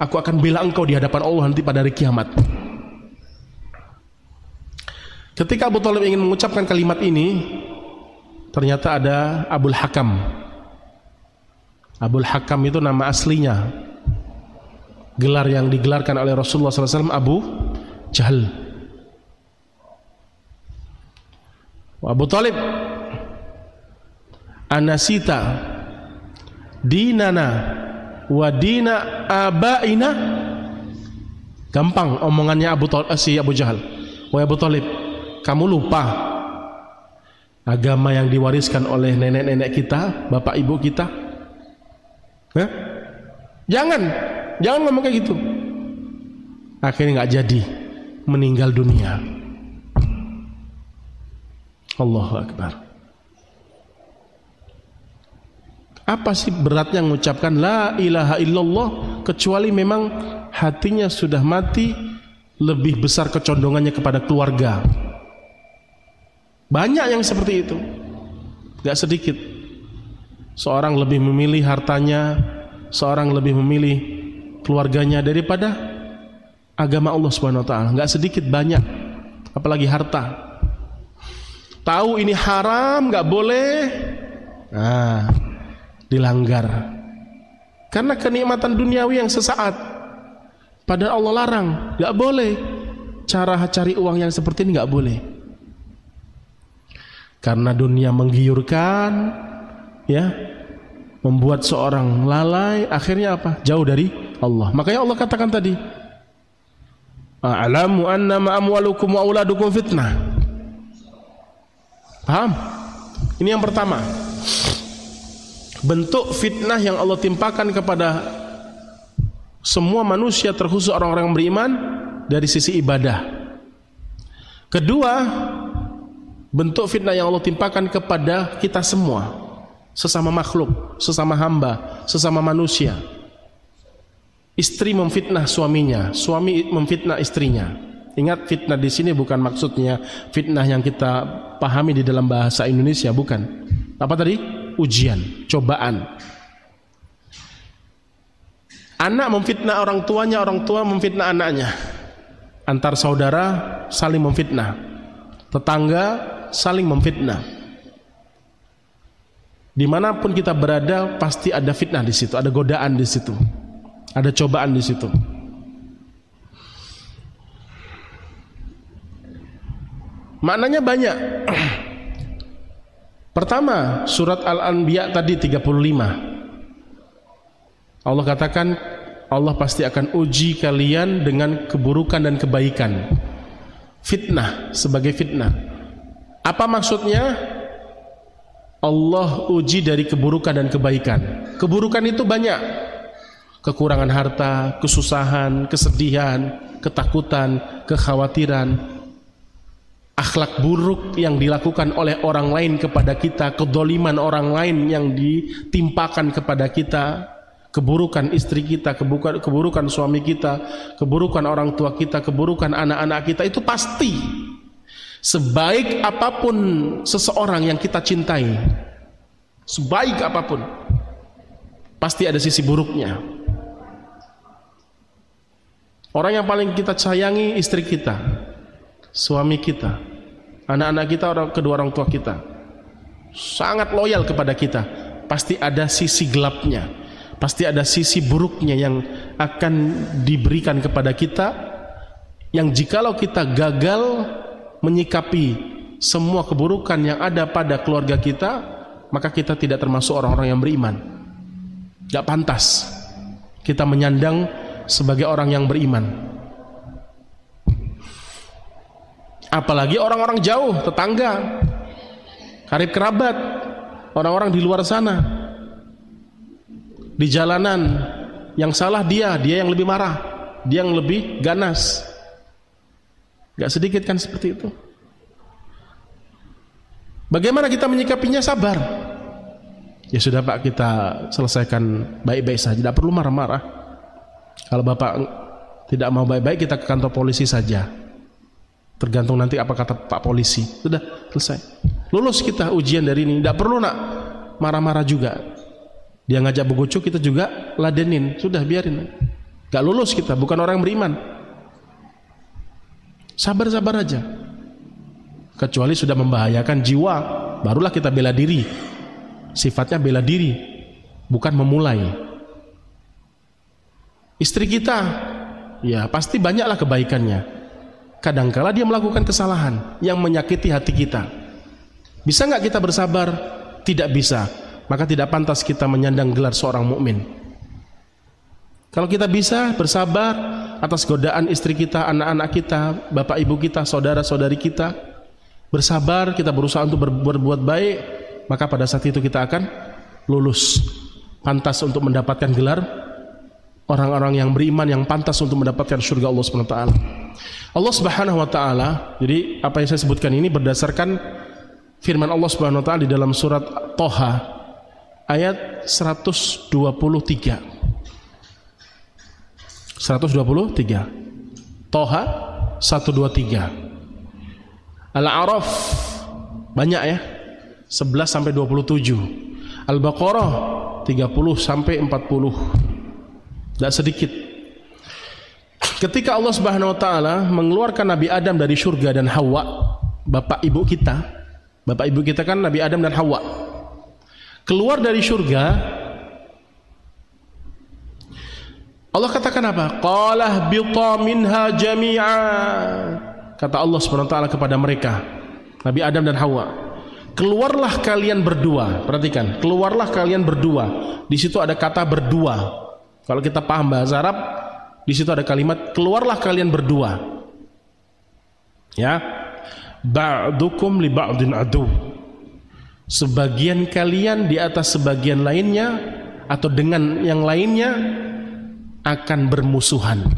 aku akan bela engkau di hadapan Allah nanti pada hari kiamat. Ketika Abu Thalib ingin mengucapkan kalimat ini, ternyata ada Abul Hakam. Abul Hakam itu nama aslinya, gelar yang digelarkan oleh Rasulullah SAW, Abu Jahal. Abu Thalib, anasita dinana wa dina abaina. Gampang omongannya Abu Jahal. Wahai Abu Thalib, kamu lupa agama yang diwariskan oleh nenek-nenek kita, bapak ibu kita? Hah? Jangan ngomong kayak gitu. Akhirnya nggak jadi, meninggal dunia. Allahu Akbar. Apa sih beratnya mengucapkan la ilaha illallah, kecuali memang hatinya sudah mati, lebih besar kecondongannya kepada keluarga. Banyak yang seperti itu, gak sedikit. Seorang lebih memilih hartanya, seorang lebih memilih keluarganya daripada agama Allah Subhanahu wa taala. Gak sedikit, banyak. Apalagi harta. Tahu ini haram, gak boleh, nah, dilanggar. Karena kenikmatan duniawi yang sesaat, padahal Allah larang, gak boleh. Cara cari uang yang seperti ini gak boleh. Karena dunia menggiurkan, ya, membuat seorang lalai, akhirnya apa? Jauh dari Allah. Makanya Allah katakan tadi, a'lamu annama amwalukum wa auladukum fitnah. Paham? Ini yang pertama, bentuk fitnah yang Allah timpakan kepada semua manusia, terkhusus orang-orang beriman, dari sisi ibadah. Kedua, bentuk fitnah yang Allah timpakan kepada kita semua, sesama makhluk, sesama hamba, sesama manusia. Istri memfitnah suaminya, suami memfitnah istrinya. Ingat, fitnah di sini bukan maksudnya fitnah yang kita pahami di dalam bahasa Indonesia, bukan. Apa tadi? Ujian, cobaan. Anak memfitnah orang tuanya, orang tua memfitnah anaknya. Antar saudara saling memfitnah. Tetangga saling memfitnah. Dimanapun kita berada pasti ada fitnah di situ, ada godaan di situ, ada cobaan di situ. Maknanya banyak. Pertama, surat Al-Anbiya tadi 35. Allah katakan, Allah pasti akan uji kalian dengan keburukan dan kebaikan. Fitnah, sebagai fitnah. Apa maksudnya? Allah uji dari keburukan dan kebaikan. Keburukan itu banyak. Kekurangan harta, kesusahan, kesedihan, ketakutan, kekhawatiran, akhlak buruk yang dilakukan oleh orang lain kepada kita, kedoliman orang lain yang ditimpakan kepada kita, keburukan istri kita, keburukan suami kita, keburukan orang tua kita, keburukan anak-anak kita, itu pasti. Sebaik apapun seseorang yang kita cintai, sebaik apapun, pasti ada sisi buruknya. Orang yang paling kita sayangi istri kita, suami kita, anak-anak kita, kedua orang tua kita, sangat loyal kepada kita, pasti ada sisi gelapnya, pasti ada sisi buruknya yang akan diberikan kepada kita, yang jikalau kita gagal menyikapi semua keburukan yang ada pada keluarga kita, maka kita tidak termasuk orang-orang yang beriman. Gak pantas kita menyandang sebagai orang yang beriman. Apalagi orang-orang jauh, tetangga, karib kerabat, orang-orang di luar sana, di jalanan, yang salah dia yang lebih marah, dia yang lebih ganas. Gak sedikit kan seperti itu. Bagaimana kita menyikapinya? Sabar. Ya sudah Pak, kita selesaikan baik-baik saja, tidak perlu marah-marah. Kalau Bapak tidak mau baik-baik, kita ke kantor polisi saja. Tergantung nanti apa kata Pak polisi. Sudah selesai. Lulus kita ujian dari ini. Tidak perlu nak marah-marah juga. Dia ngajak begucuk, kita juga ladenin. Sudah biarin. Gak lulus kita, bukan orang yang beriman. Sabar-sabar aja. Kecuali sudah membahayakan jiwa, barulah kita bela diri. Sifatnya bela diri, bukan memulai. Istri kita, ya pasti banyaklah kebaikannya. Kadangkala dia melakukan kesalahan yang menyakiti hati kita. Bisa nggak kita bersabar? Tidak bisa. Maka tidak pantas kita menyandang gelar seorang mukmin. Kalau kita bisa bersabar atas godaan istri kita, anak-anak kita, bapak ibu kita, saudara-saudari kita, bersabar, kita berusaha untuk berbuat baik, maka pada saat itu kita akan lulus, pantas untuk mendapatkan gelar orang-orang yang beriman, yang pantas untuk mendapatkan surga Allah Subhanahu wa taala. Allah Subhanahu wa taala, jadi apa yang saya sebutkan ini berdasarkan firman Allah Subhanahu wa taala di dalam surat Toha ayat 123. 123. Toha 123. Al-A'raf banyak ya, 11 sampai 27. Al-Baqarah 30 sampai 40. Tidak sedikit. Ketika Allah Subhanahu wa taala mengeluarkan Nabi Adam dari surga dan Hawa, bapak ibu kita kan Nabi Adam dan Hawa, keluar dari surga, Allah katakan apa? Qala bita minha jami'a. Kata Allah Subhanahu wa taala kepada mereka, Nabi Adam dan Hawa, keluarlah kalian berdua. Perhatikan, keluarlah kalian berdua. Di situ ada kata berdua. Kalau kita paham bahasa Arab, di situ ada kalimat keluarlah kalian berdua. Ya. Ba'dukum li ba'din adu. Sebagian kalian di atas sebagian lainnya atau dengan yang lainnya akan bermusuhan.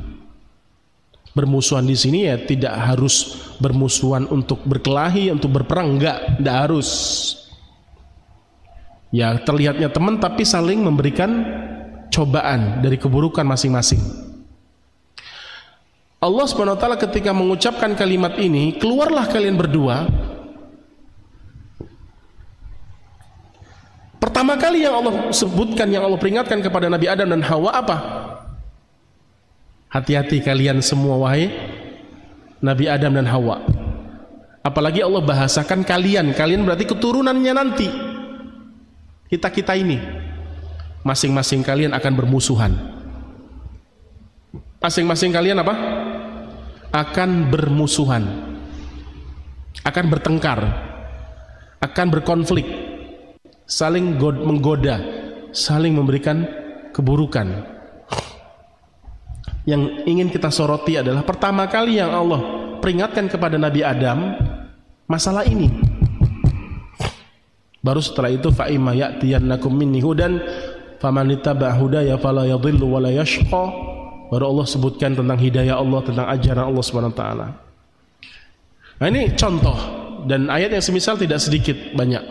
Bermusuhan di sini ya tidak harus bermusuhan untuk berkelahi, untuk berperang, enggak harus. Ya terlihatnya teman tapi saling memberikan cobaan dari keburukan masing-masing. Allah SWT ketika mengucapkan kalimat ini, keluarlah kalian berdua. Pertama kali yang Allah sebutkan, yang Allah peringatkan kepada Nabi Adam dan Hawa apa? Hati-hati kalian semua wahai Nabi Adam dan Hawa. Apalagi Allah bahasakan kalian berarti keturunannya nanti. Kita ini masing-masing kalian akan bermusuhan. Masing-masing kalian apa? Akan bermusuhan, akan bertengkar, akan berkonflik, saling menggoda, saling memberikan keburukan. Yang ingin kita soroti adalah pertama kali yang Allah peringatkan kepada Nabi Adam masalah ini. Baru setelah itu fa imma ya'tiyannakum minni hudan famanittaba'a hudaya fala yadhillu wa la yashqa. Baru Allah sebutkan tentang hidayah Allah, tentang ajaran Allah Subhanahu wa taala. Nah, ini contoh dan ayat yang semisal tidak sedikit, banyak.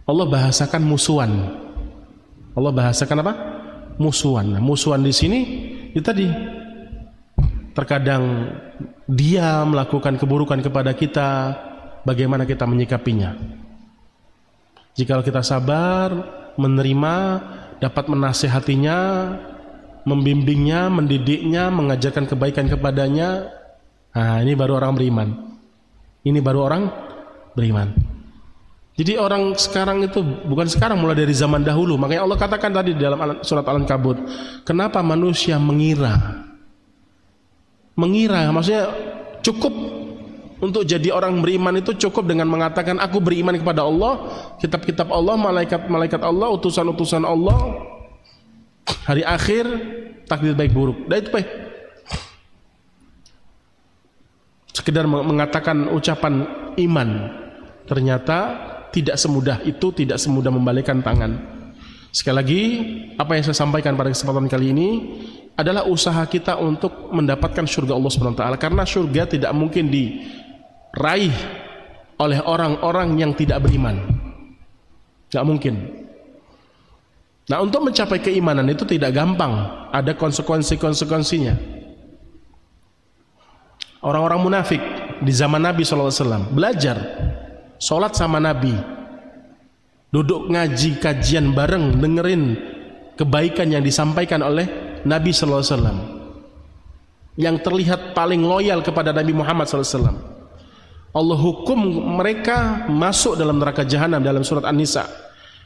Allah bahasakan musuhan. Allah bahasakan apa? Musuhan. Nah, musuhan di sini itu tadi. Terkadang dia melakukan keburukan kepada kita, bagaimana kita menyikapinya? Jika kita sabar, menerima, dapat menasihatinya, membimbingnya, mendidiknya, mengajarkan kebaikan kepadanya, nah ini baru orang beriman. Ini baru orang beriman. Jadi orang sekarang itu bukan sekarang, mulai dari zaman dahulu. Makanya Allah katakan tadi di dalam surat Al-Ankabut, kenapa manusia mengira, maksudnya cukup untuk jadi orang beriman itu cukup dengan mengatakan aku beriman kepada Allah, kitab-kitab Allah, malaikat-malaikat Allah, utusan-utusan Allah, hari akhir, takdir baik buruk. Dan itu baik. Sekedar mengatakan ucapan iman, ternyata tidak semudah itu, tidak semudah membalikkan tangan. Sekali lagi, apa yang saya sampaikan pada kesempatan kali ini adalah usaha kita untuk mendapatkan surga Allah SWT. Karena surga tidak mungkin diraih oleh orang-orang yang tidak beriman. Tidak mungkin. Nah, untuk mencapai keimanan itu tidak gampang. Ada konsekuensi-konsekuensinya. Orang-orang munafik di zaman Nabi SAW belajar sholat sama Nabi, duduk ngaji kajian bareng, dengerin kebaikan yang disampaikan oleh Nabi sallallahu alaihi wasallam. Yang terlihat paling loyal kepada Nabi Muhammad sallallahu alaihi wasallam. Allah hukum mereka masuk dalam neraka jahanam dalam surat An-Nisa.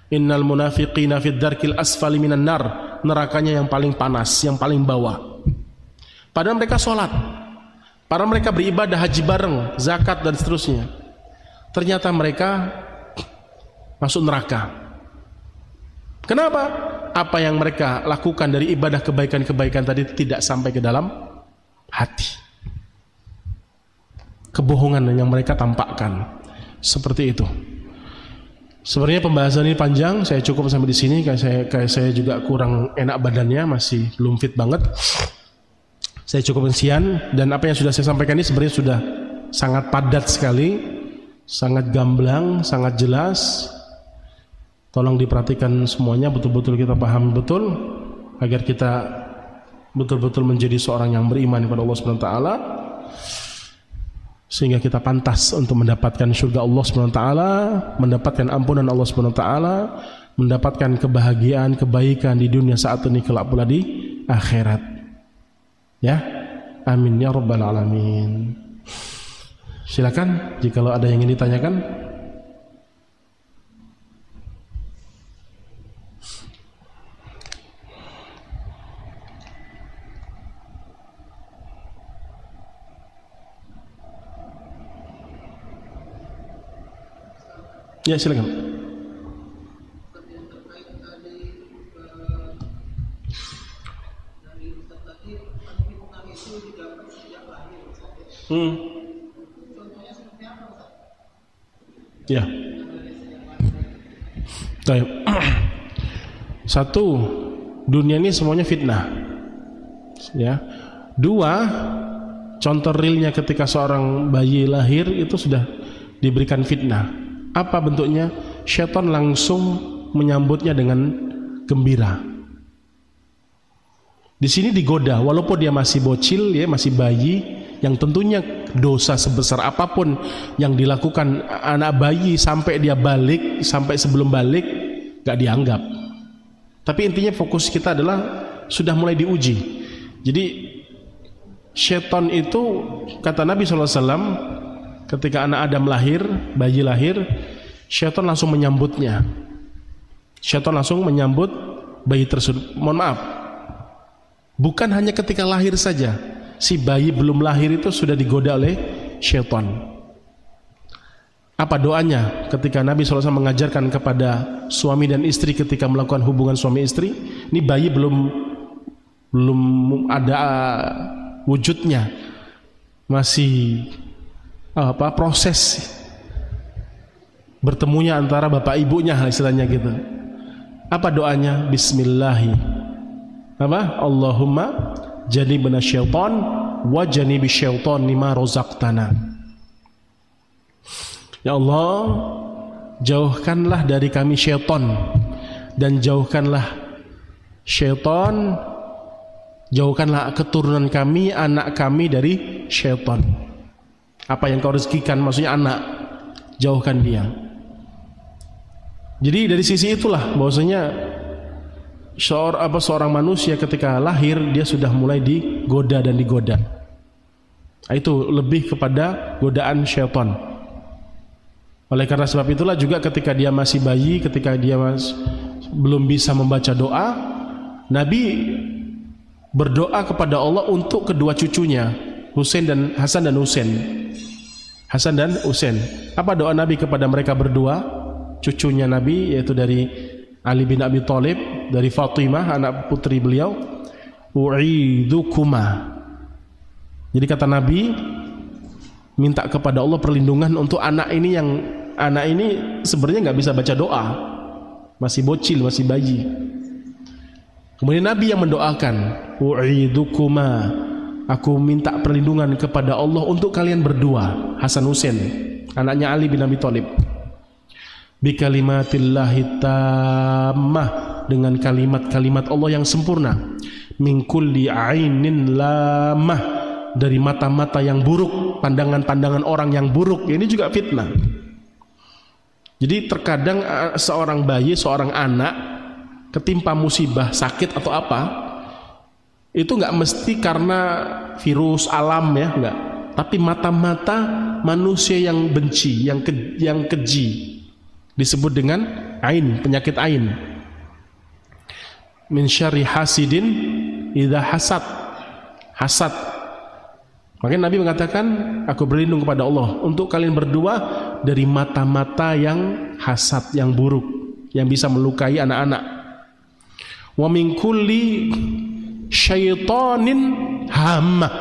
Innal munafiqina fid darkil asfali minan nar. Nerakanya yang paling panas, yang paling bawah. Padahal mereka sholat, padahal mereka beribadah, haji bareng, zakat dan seterusnya. Ternyata mereka masuk neraka. Kenapa? Apa yang mereka lakukan dari ibadah kebaikan-kebaikan tadi tidak sampai ke dalam hati. Kebohongan yang mereka tampakkan seperti itu. Sebenarnya pembahasan ini panjang, saya cukup sampai di sini. Kayak saya juga kurang enak badannya, masih belum fit banget. Saya cukup sekian, dan apa yang sudah saya sampaikan ini sebenarnya sudah sangat padat sekali. Sangat gamblang, sangat jelas. Tolong diperhatikan semuanya, betul-betul kita paham betul, agar kita betul-betul menjadi seorang yang beriman kepada Allah SWT, sehingga kita pantas untuk mendapatkan surga Allah SWT, mendapatkan ampunan Allah SWT, mendapatkan kebahagiaan, kebaikan di dunia saat ini, kelak pula di akhirat. Ya, amin ya rabbal alamin. Silakan jika ada yang ingin ditanyakan. Ya, silakan. Ya. Baik. Satu, dunia ini semuanya fitnah. Ya. Dua, contoh realnya ketika seorang bayi lahir itu sudah diberikan fitnah. Apa bentuknya? Syaitan langsung menyambutnya dengan gembira. Di sini digoda, walaupun dia masih bocil, ya masih bayi, yang tentunya dosa sebesar apapun yang dilakukan anak bayi sampai dia balik, sampai sebelum balik, gak dianggap. Tapi intinya fokus kita adalah sudah mulai diuji. Jadi syaitan itu, kata Nabi SAW, ketika anak Adam lahir, bayi lahir, syaitan langsung menyambutnya. Syaitan langsung menyambut bayi tersebut. Mohon maaf, bukan hanya ketika lahir saja, si bayi belum lahir itu sudah digoda oleh syaitan. Apa doanya ketika Nabi SAW mengajarkan kepada suami dan istri ketika melakukan hubungan suami istri? Ini bayi belum ada wujudnya, masih proses bertemunya antara bapak ibunya, istilahnya gitu. Apa doanya? Bismillahi Allahumma janibna syaitan wa janibi syaitan lima rozaqtana. Ya Allah, jauhkanlah dari kami syaitan, dan jauhkanlah syaitan, jauhkanlah keturunan kami, anak kami dari syaitan. Apa yang kau rezekikan, maksudnya anak, jauhkan dia. Jadi dari sisi itulah bahwasanya seorang manusia ketika lahir dia sudah mulai digoda dan digoda. Itu lebih kepada godaan syaitan. Oleh karena sebab itulah juga ketika dia masih bayi, ketika dia belum bisa membaca doa, Nabi berdoa kepada Allah untuk kedua cucunya, Hasan dan Husain. Apa doa Nabi kepada mereka berdua, cucunya Nabi, yaitu dari Ali bin Abi Thalib, dari Fatimah anak putri beliau, u'idukuma. Jadi kata Nabi minta kepada Allah perlindungan untuk anak ini sebenarnya nggak bisa baca doa, masih bocil, masih bayi. Kemudian Nabi yang mendoakan, u'idukuma, aku minta perlindungan kepada Allah untuk kalian berdua, Hasan Husain, anaknya Ali bin Abi Thalib. Bi kalimatillahi tammah, dengan kalimat-kalimat Allah yang sempurna. Min kulli ainin lamah, dari mata-mata yang buruk, pandangan-pandangan orang yang buruk. Ini juga fitnah. Jadi terkadang seorang bayi, seorang anak ketimpa musibah, sakit atau apa, itu nggak mesti karena virus alam ya, nggak. Tapi mata-mata manusia yang benci, yang keji, disebut dengan ain, penyakit ain. Min syarri hasidin idza hasad. Makanya Nabi mengatakan, aku berlindung kepada Allah untuk kalian berdua dari mata-mata yang hasad, yang buruk, yang bisa melukai anak-anak. Wa min kulli syaitanin hamah,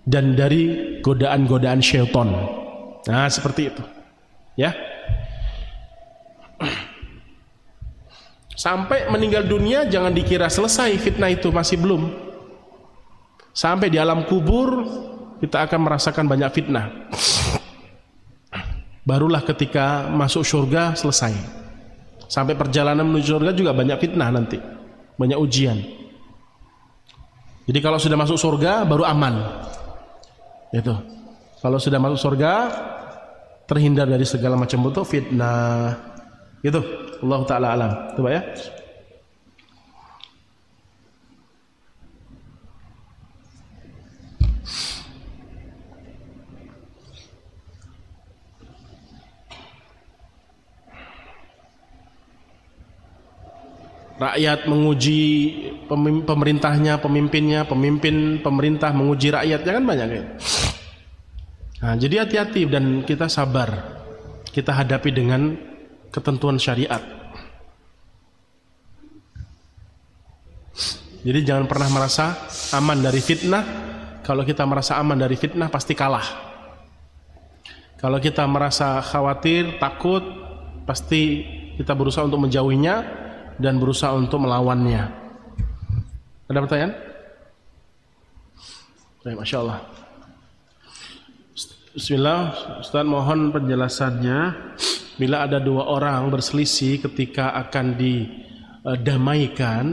dan dari godaan-godaan syaitan. Nah, seperti itu. Ya. Sampai meninggal dunia jangan dikira selesai fitnah itu, masih belum. Sampai di alam kubur kita akan merasakan banyak fitnah. Barulah ketika masuk surga selesai. Sampai perjalanan menuju surga juga banyak fitnah nanti, banyak ujian. Jadi kalau sudah masuk surga baru aman. Itu. Kalau sudah masuk surga terhindar dari segala macam bentuk fitnah. Gitu. Allah Ta'ala alam. Coba ya. Rakyat menguji pemerintahnya, pemimpin pemerintah menguji rakyatnya, kan banyak ya. Nah, jadi hati-hati dan kita sabar. Kita hadapi dengan ketentuan syariat. Jadi jangan pernah merasa aman dari fitnah. Kalau kita merasa aman dari fitnah pasti kalah. Kalau kita merasa khawatir, takut, pasti kita berusaha untuk menjauhinya dan berusaha untuk melawannya. Ada pertanyaan? Masya Allah. Bismillah, Ustaz mohon penjelasannya. Bila ada dua orang berselisih ketika akan didamaikan,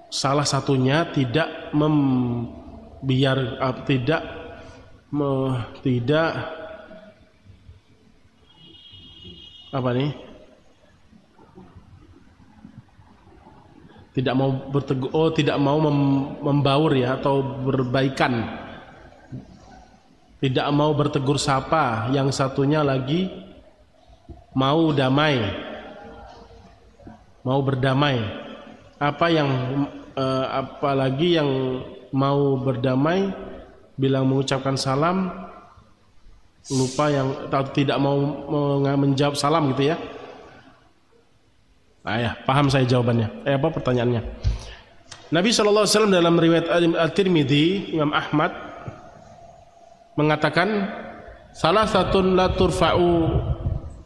salah satunya tidak tidak mau bertegur, tidak mau membaur ya, atau berbaikan, tidak mau bertegur sapa, yang satunya lagi mau damai, mau berdamai. Apalagi yang mau berdamai bilang mengucapkan salam, lupa yang tidak mau menjawab salam gitu ya. Ya, paham saya jawabannya. Pertanyaannya? Nabi SAW dalam riwayat At-Tirmidzi, Imam Ahmad mengatakan, salah satun la turfa'u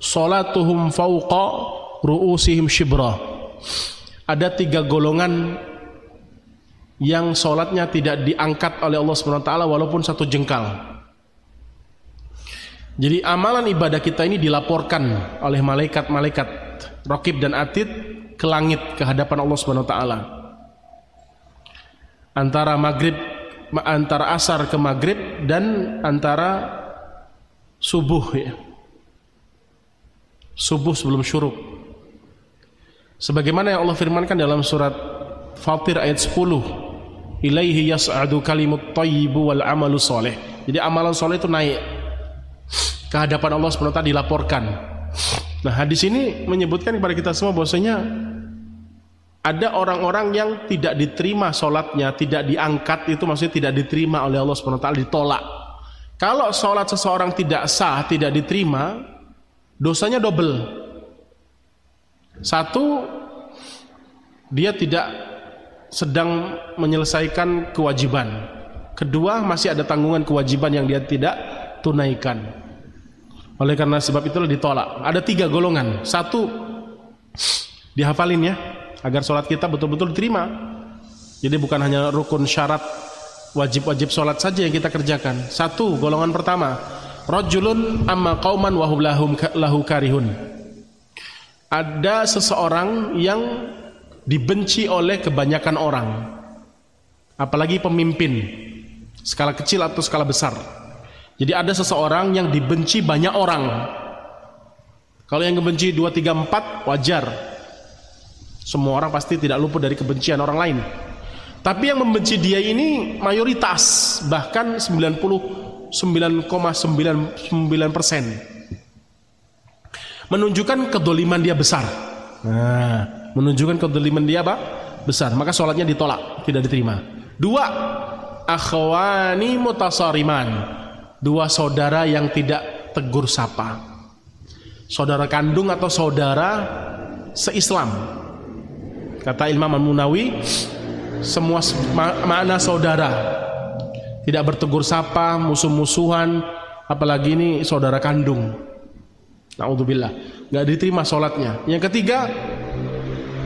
salatuhum fauqa ru'usihim shibra. Ada 3 golongan yang solatnya tidak diangkat oleh Allah SWT walaupun 1 jengkal. Jadi amalan ibadah kita ini dilaporkan oleh malaikat-malaikat Raqib dan Atid ke langit, ke hadapan Allah SWT. Antara asar ke maghrib dan antara subuh ya. Subuh sebelum syuruk. Sebagaimana yang Allah firmankan dalam surat Fatir ayat 10, ilaihi yas'adu kalimut thayyibu wal amalu soleh. Jadi amalan soleh itu naik ke hadapan Allah SWT, dilaporkan. Nah, hadis ini menyebutkan kepada kita semua bahwasanya ada orang-orang yang tidak diterima sholatnya, tidak diangkat, itu maksudnya tidak diterima oleh Allah SWT, ditolak. Kalau sholat seseorang tidak sah, tidak diterima, dosanya double. 1, dia tidak sedang menyelesaikan kewajiban. 2, masih ada tanggungan kewajiban yang dia tidak tunaikan. Oleh karena sebab itulah ditolak. Ada 3 golongan. 1, dihafalin ya, agar sholat kita betul-betul diterima. Jadi bukan hanya rukun syarat wajib-wajib sholat saja yang kita kerjakan. 1, golongan pertama, rajulun amma qauman wa hum lahu karihun. Ada seseorang yang dibenci oleh kebanyakan orang, apalagi pemimpin, skala kecil atau skala besar. Jadi ada seseorang yang dibenci banyak orang. Kalau yang membenci 2, 3, 4 wajar. Semua orang pasti tidak luput dari kebencian orang lain. Tapi yang membenci dia ini mayoritas, bahkan 99,99%. Menunjukkan kedoliman dia besar. Nah, menunjukkan kedoliman dia besar. Maka sholatnya ditolak, tidak diterima. 2, akhwani mutasariman. 2 saudara yang tidak tegur sapa. Saudara kandung atau saudara se-Islam. Kata Imam Al-Munawi, semua makna saudara. Tidak bertegur sapa, musuh-musuhan, apalagi ini saudara kandung. Na'udzubillah, enggak diterima salatnya. Yang ketiga,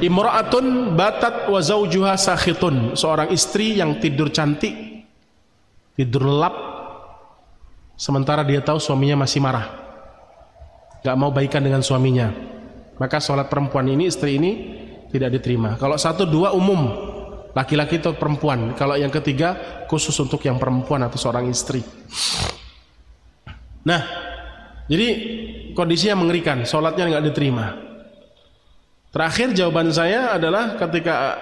imra'atun batat wa zawjuha sakhitun. Seorang istri yang tidur cantik, tidur lelap, sementara dia tahu suaminya masih marah, gak mau baikan dengan suaminya. Maka sholat perempuan ini, istri ini tidak diterima. Kalau 1, 2 umum, laki-laki atau perempuan. Kalau yang ketiga khusus untuk yang perempuan atau seorang istri. Nah, jadi kondisinya mengerikan, sholatnya gak diterima. Terakhir jawaban saya adalah ketika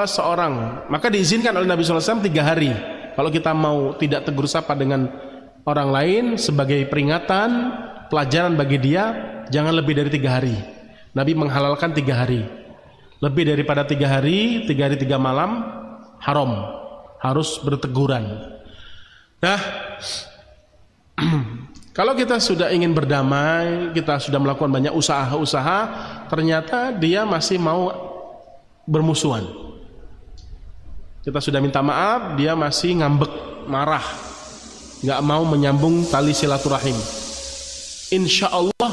seorang, maka diizinkan oleh Nabi SAW 3 hari. Kalau kita mau tidak tegur sapa dengan orang lain sebagai peringatan, pelajaran bagi dia, jangan lebih dari 3 hari. Nabi menghalalkan 3 hari. Lebih daripada 3 hari, 3 hari 3 malam, haram, harus berteguran. Nah, kalau kita sudah ingin berdamai, kita sudah melakukan banyak usaha-usaha, ternyata dia masih mau bermusuhan. Kita sudah minta maaf, dia masih ngambek, marah, nggak mau menyambung tali silaturahim. Insya Allah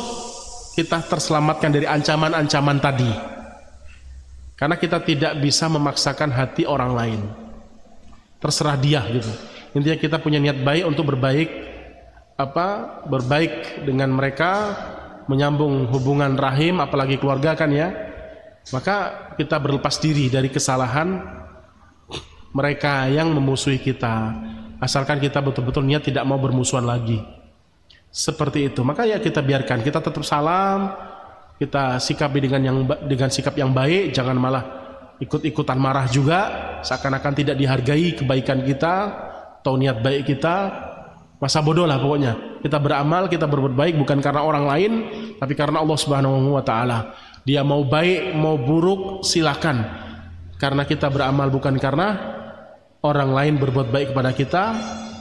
kita terselamatkan dari ancaman-ancaman tadi, karena kita tidak bisa memaksakan hati orang lain. terserah dia gitu. Intinya kita punya niat baik untuk berbaik dengan mereka, menyambung hubungan rahim, apalagi keluarga kan ya. Maka kita berlepas diri dari kesalahan mereka yang memusuhi kita, asalkan kita betul-betul niat tidak mau bermusuhan lagi. Seperti itu. Maka ya kita biarkan, kita tetap salam, kita sikapi dengan sikap yang baik, jangan malah ikut-ikutan marah juga, seakan-akan tidak dihargai kebaikan kita atau niat baik kita. Masa bodoh lah pokoknya. Kita beramal, kita berbuat baik bukan karena orang lain, tapi karena Allah Subhanahu wa taala. Dia mau baik, mau buruk, silakan. Karena kita beramal bukan karena orang lain berbuat baik kepada kita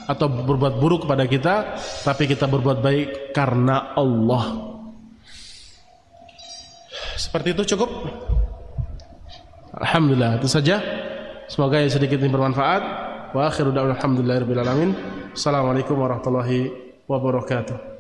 atau berbuat buruk kepada kita, tapi kita berbuat baik karena Allah. Seperti itu cukup? Alhamdulillah, itu saja. Semoga yang sedikit ini bermanfaat. Wa akhiru da'wana alhamdulillahirabbil alamin. Assalamualaikum warahmatullahi wabarakatuh.